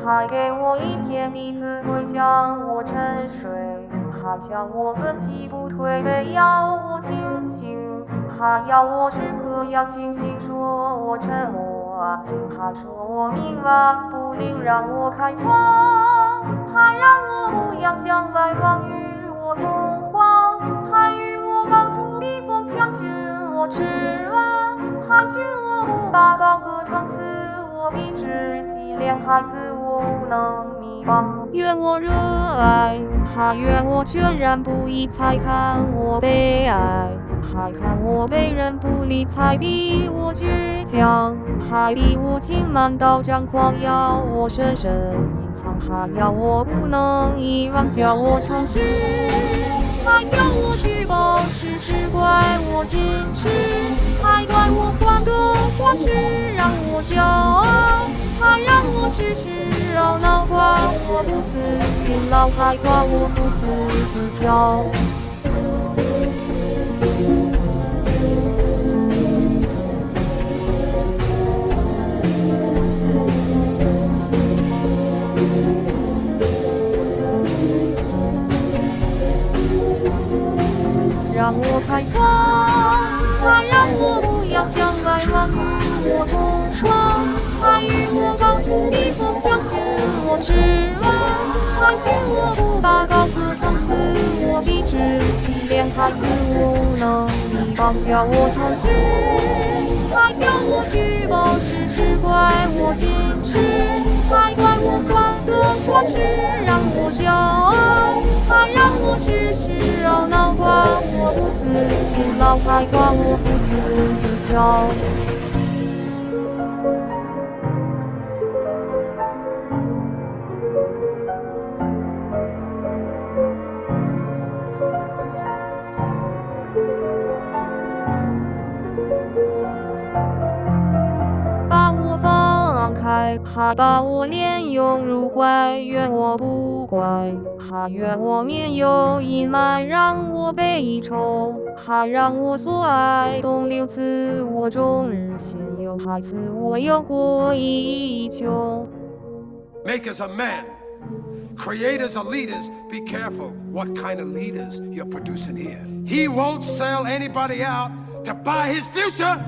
还给我一片地自归向我沉睡，还叫我奋起不退背要我清醒，还要我时刻要清醒说我沉默安静，还说我冥顽不灵让我开窗，还让我不要向外望与我同慌，还与我高处避风强训我痴妄，还训我不把高歌唱死我必知己连孩子我无能迷茫，愿我热爱，还愿我全然不疑才看我悲哀，还看我被人不理才逼我倔强，还逼我尽满刀张狂要我深深隐藏，还要我不能遗忘叫我诚实，还叫我举报事实怪我矜持，还怪我患得患失让我骄傲，还让我时时懊恼夸我不自信老，还夸我不自自笑。让我开窗，还让我不要向外望与我同床，还与我高处避风强训我痴妄，还训我不把高歌唱死我必知己连孩子我无能迷茫叫我诚实，还叫我举报事实怪我矜持，还怪我患得患失让我骄傲，还让我时时懊恼夸我不自信老，还夸我不自自笑。把我放开，还把我怜拥入怀，愿我不乖，还愿我免有阴霾让我悲愁，还让我所爱东流自我终日心有，还自我有过依旧。 Makers are men, creators are leaders. Be careful what kind of leaders you're producing here. He won't sell anybody out to buy his future.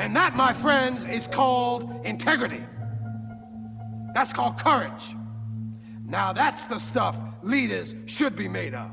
And that, my friends, is called integrity. That's called courage. Now that's the stuff leaders should be made of.